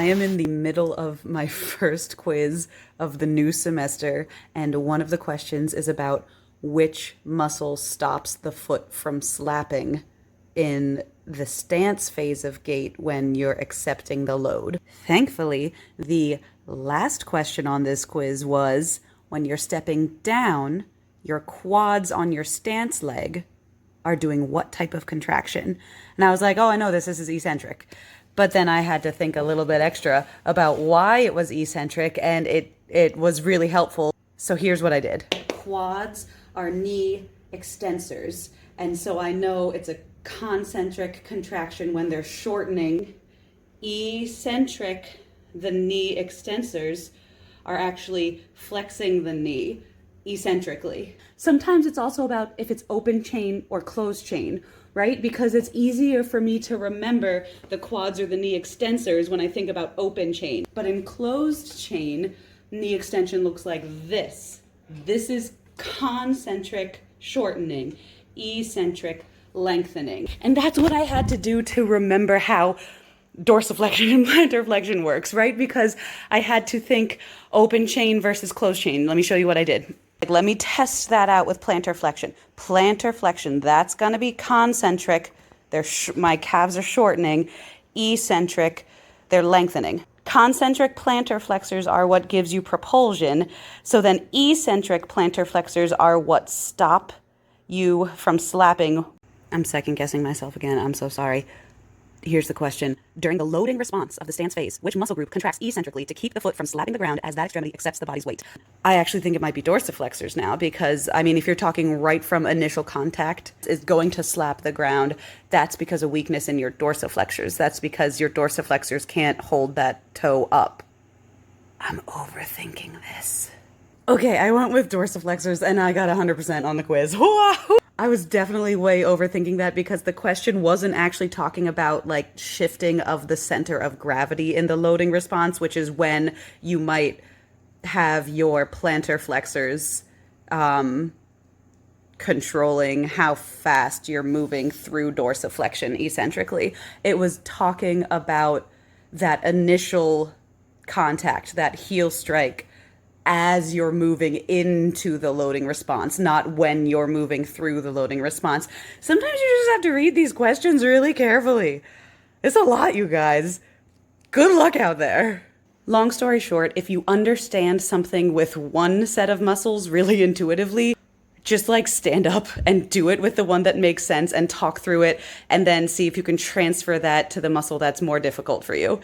I am in the middle of my first quiz of the new semester, and one of the questions is about which muscle stops the foot from slapping in the stance phase of gait when you're accepting the load. Thankfully, the last question on this quiz was when you're stepping down, your quads on your stance leg are doing what type of contraction? And I was like, oh, I know this is eccentric. But then I had to think a little bit extra about why it was eccentric, and it was really helpful. So here's what I did. Quads are knee extensors, and so I know it's a concentric contraction when they're shortening. Eccentric, the knee extensors are actually flexing the knee eccentrically. Sometimes it's also about if it's open chain or closed chain, right? Because it's easier for me to remember the quads or the knee extensors when I think about open chain. But in closed chain, knee extension looks like this. This is concentric shortening, eccentric lengthening. And that's what I had to do to remember how dorsiflexion and plantar flexion works, right? Because I had to think open chain versus closed chain. Let me show you what I did. Let me test that out with plantar flexion. Plantar flexion, that's going to be concentric. My calves are shortening. Eccentric, they're lengthening. Concentric plantar flexors are what gives you propulsion. So then eccentric plantar flexors are what stop you from slapping. I'm second guessing myself again. I'm so sorry. Here's the question. During the loading response of the stance phase, which muscle group contracts eccentrically to keep the foot from slapping the ground as that extremity accepts the body's weight? I actually think it might be dorsiflexors now because, I mean, if you're talking right from initial contact is going to slap the ground, that's because of weakness in your dorsiflexors. That's because your dorsiflexors can't hold that toe up. I'm overthinking this. Okay, I went with dorsiflexors and I got 100% on the quiz. I was definitely way overthinking that because the question wasn't actually talking about like shifting of the center of gravity in the loading response, which is when you might have your plantar flexors controlling how fast you're moving through dorsiflexion eccentrically. It was talking about that initial contact, that heel strike, as you're moving into the loading response, not when you're moving through the loading response. Sometimes you just have to read these questions really carefully. It's a lot, you guys. Good luck out there. Long story short, if you understand something with one set of muscles really intuitively, just like stand up and do it with the one that makes sense and talk through it and then see if you can transfer that to the muscle that's more difficult for you.